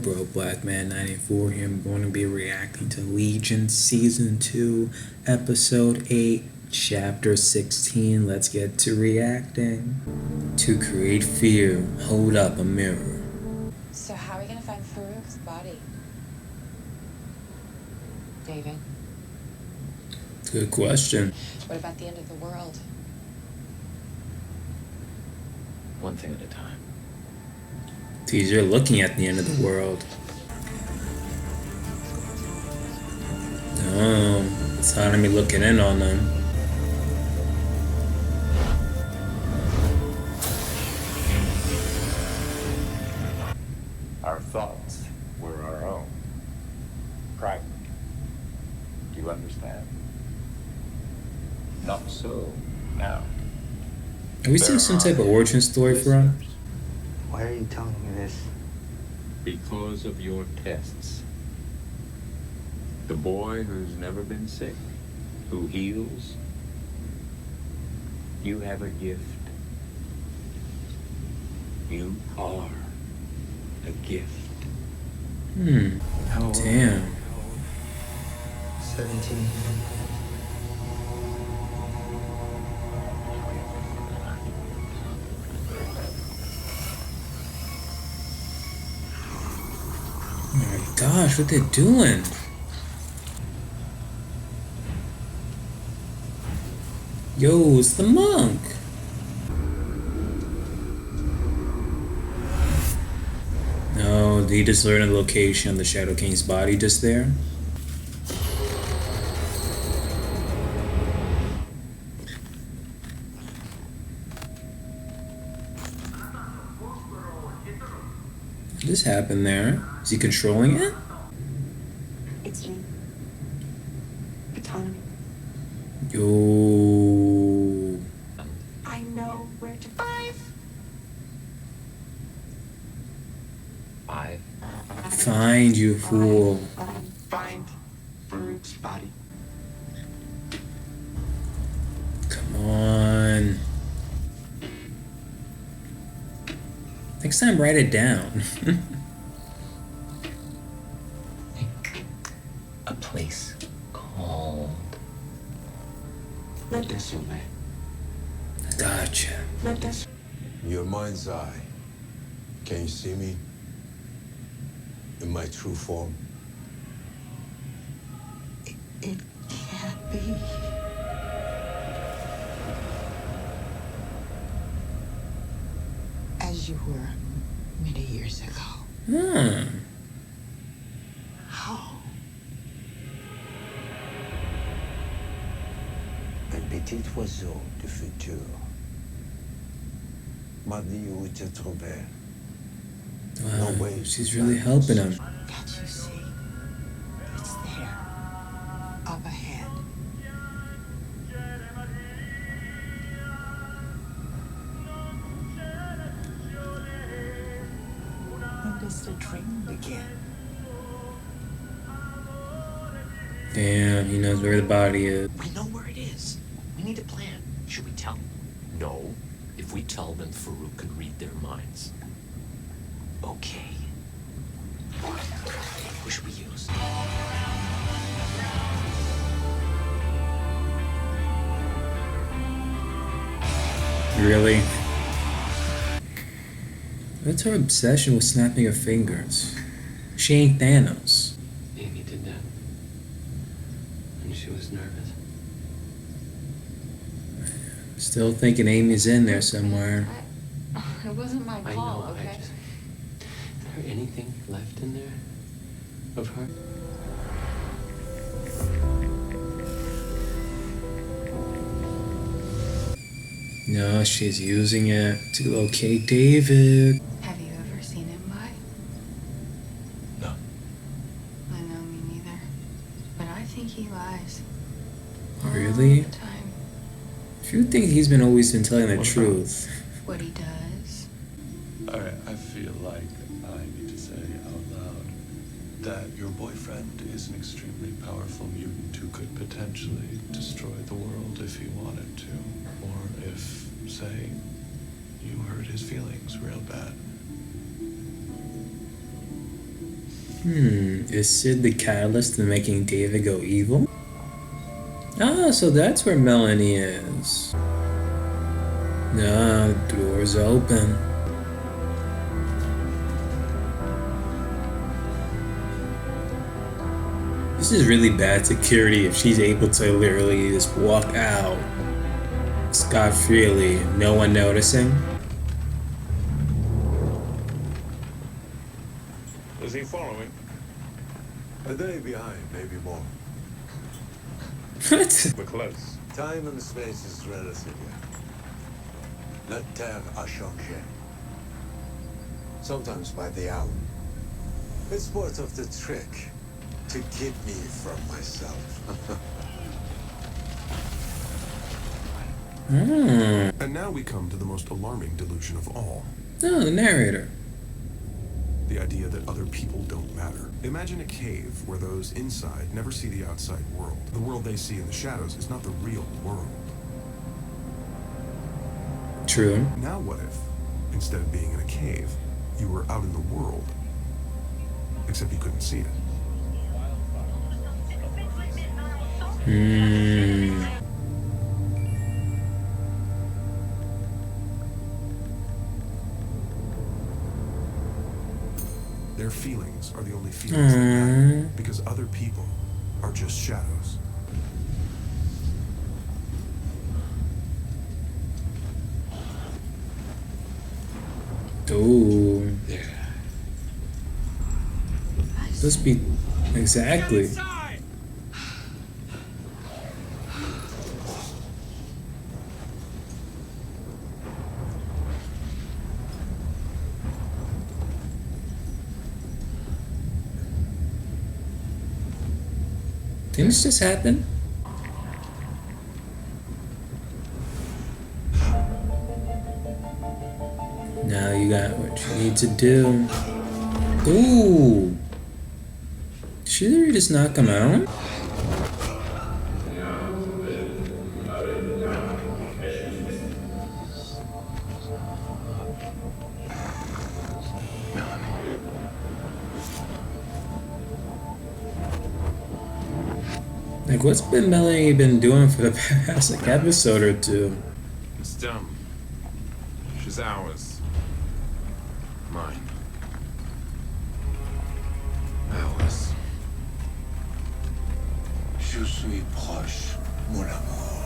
BrokeBlackMan 94 here. I'm going to be reacting to Legion Season 2, Episode 8, Chapter 16. Let's get to reacting. To create fear, hold up a mirror. So how are we going to find Farouk's body? David? Good question. What about the end of the world? One thing at a time. Geez, you're looking at the end of the world. Oh, it's time to be looking in on them. Our thoughts were our own. Private. Do you understand? Not so now. Are we seeing some type of origin story for him? Why are you telling me this? Because of your tests. The boy who's never been sick, who heals. You have a gift. You are a gift. How old? Damn. 17. Oh my gosh, what they doing? Yo, it's the monk. No, did he just learn the location of the Shadow King's body just there? What just happened there? Is he controlling it? It's me. Autonomy. Yo. I know where to find. Find you, fool. Find Farouk's body. Come on. Next time, write it down. A place called... Not this one, man. Gotcha. Not this. Your mind's eye. Can you see me? In my true form? It can't be. As you were many years ago. How? Un petit oiseau du futur m'a dit où te trouver. Wow, she's really helping him. Can't you see? It's there. Up ahead. When does the dream begin? Damn, he knows where the body is. We know where it is. We need a plan. Should we tell? No. If we tell them, Farouk can read their minds. Okay. Who should we use? Really? What's her obsession with snapping her fingers? She ain't Thanos. Amy did that. And she was nervous. Still thinking Amy's in there somewhere. It wasn't my I call, know, okay? Is there anything left in there of her? No, she's using it to locate David. Have you ever seen him by? No. I know, me neither. But I think he lies. Really? All the time. If you think he's always been telling the What truth. What he does. I feel like I need to say out loud that your boyfriend is an extremely powerful mutant who could potentially destroy the world if he wanted to. Or if, say, you hurt his feelings real bad. Is Sid the catalyst in making David go evil? Ah, so that's where Melanie is. Nah, the door's open. This is really bad security if she's able to literally just walk out scot-freely, no one noticing. Is he following? A day behind, maybe more. What? We're close. Time and space is relative here. La terre a changé. Sometimes by the hour. It's part of the trick to keep me from myself. And now we come to the most alarming delusion of all. Oh, the narrator. The idea that other people don't matter. Imagine a cave where those inside never see the outside world. The world they see in the shadows is not the real world. True. Now what if, instead of being in a cave, you were out in the world, except you couldn't see it? Their feelings are the only feelings that matter, because other people are just shadows. Ooh. There. This be exactly. Didn't this just happen? Now you got what you need to do. Ooh. Did she literally just knock him out? Like, what's Melanie been doing for the past like episode or two? It's dumb. She's ours. Mine. Ours. Je suis proche, mon amour.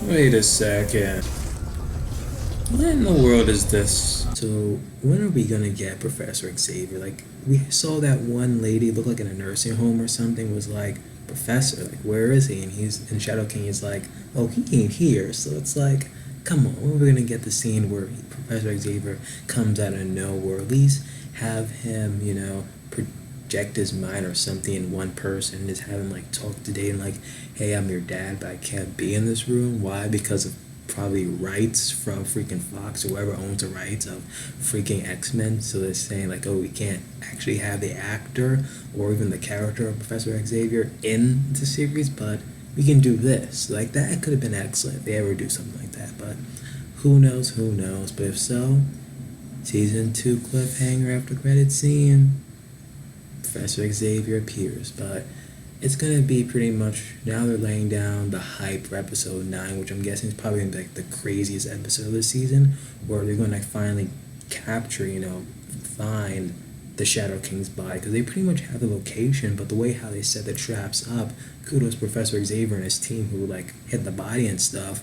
Wait a second. What in the world is this? So, when are we gonna get Professor Xavier? Like, we saw that one lady look like in a nursing home or something was like, Professor, like, where is he? And Shadow King is like, oh, he ain't here. So it's like, come on, when are we gonna get the scene where Professor Xavier comes out of nowhere? At least have him, you know, project his mind or something in one person and just have him like talk to Dave and like, hey, I'm your dad, but I can't be in this room. Why? Because of probably rights from freaking Fox or whoever owns the rights of freaking X-Men. So they're saying like, oh, we can't actually have the actor or even the character of Professor Xavier in the series, but we can do this. Like, that could have been excellent if they ever do something like that, but who knows, but if so, season 2 cliffhanger after credit scene, Professor Xavier appears, but it's gonna be pretty much, now they're laying down the hype for episode 9, which I'm guessing is probably gonna be like the craziest episode of the season, where they're gonna finally capture, you know, find the Shadow King's body, because they pretty much have the location, but the way how they set the traps up, kudos Professor Xavier and his team who like hit the body and stuff.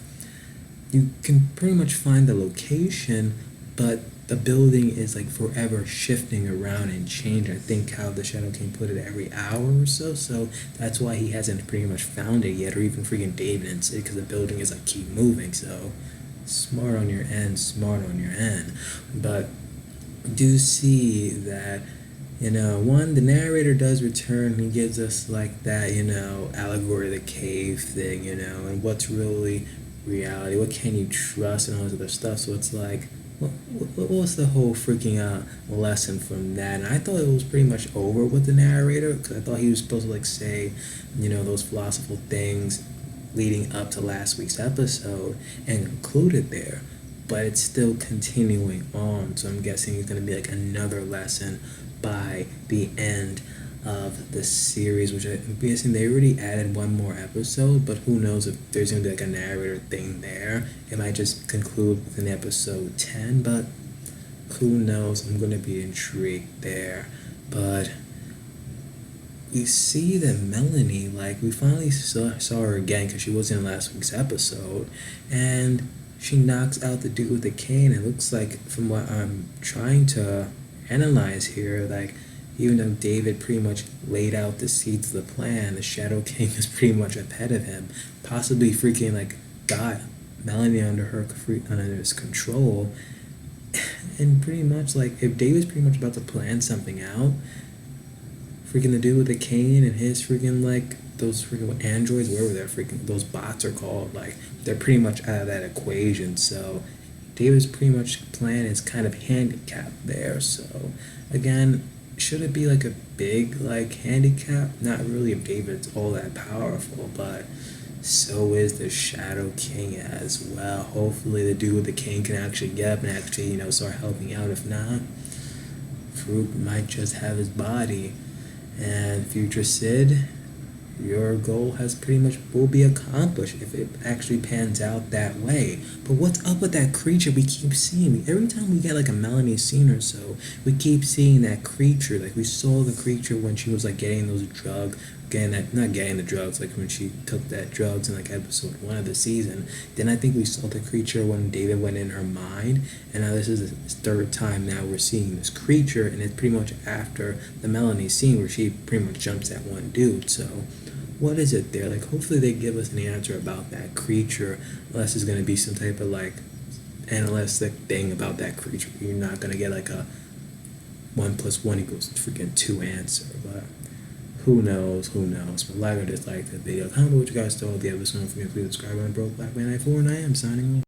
You can pretty much find the location, but the building is like forever shifting around and changing. I think how the Shadow King put it, every hour or so. So that's why he hasn't pretty much found it yet, or even freaking David and Sid, because the building is like keep moving. So smart on your end. But do see that, you know, one, the narrator does return. He gives us like that, you know, allegory of the cave thing, you know, and what's really reality, what can you trust, and all this other stuff. So it's like, what was the whole freaking lesson from that? And I thought it was pretty much over with the narrator, because I thought he was supposed to like say, you know, those philosophical things leading up to last week's episode and concluded there. but it's still continuing on. So I'm guessing it's gonna be like another lesson by the end of the series, which I'm guessing they already added one more episode, but who knows if there's gonna be like a narrator thing there. It might just conclude within episode 10, but who knows? I'm gonna be intrigued there. But we see that Melanie, like, we finally saw her again because she wasn't in last week's episode, and she knocks out the dude with the cane. It looks like, from what I'm trying to analyze here, like, even though David pretty much laid out the seeds of the plan, the Shadow King is pretty much ahead of him, possibly freaking like got Melanie under his control, and pretty much like if David's pretty much about to plan something out, freaking the dude with the cane and his freaking like those freaking androids, whatever they're freaking those bots are called, like they're pretty much out of that equation. So David's pretty much plan is kind of handicapped there. So again, should it be like a big like handicap? Not really if David's all that powerful, but so is the Shadow King as well. Hopefully the dude with the cane can actually get up and actually, start helping out. If not, Farouk might just have his body. And future Sid, your goal has pretty much will be accomplished if it actually pans out that way. But what's up with that creature we keep seeing? Every time we get like a Melanie scene or so, we keep seeing that creature. Like we saw the creature when she was like getting those drugs, not getting the drugs, like when she took that drugs in like episode 1 of the season. Then I think we saw the creature when David went in her mind, and now this is the third time now we're seeing this creature, and it's pretty much after the Melanie scene where she pretty much jumps at one dude. So what is it there? Like, hopefully they give us an answer about that creature, unless it's going to be some type of, like, analytic thing about that creature. You're not going to get, like, a 1 + 1 = freaking 2 answer, but who knows. But like or dislike the video. Comment what you guys thought of the episode. Don't forget to subscribe on BrokeBlackMan 94, and I am signing off.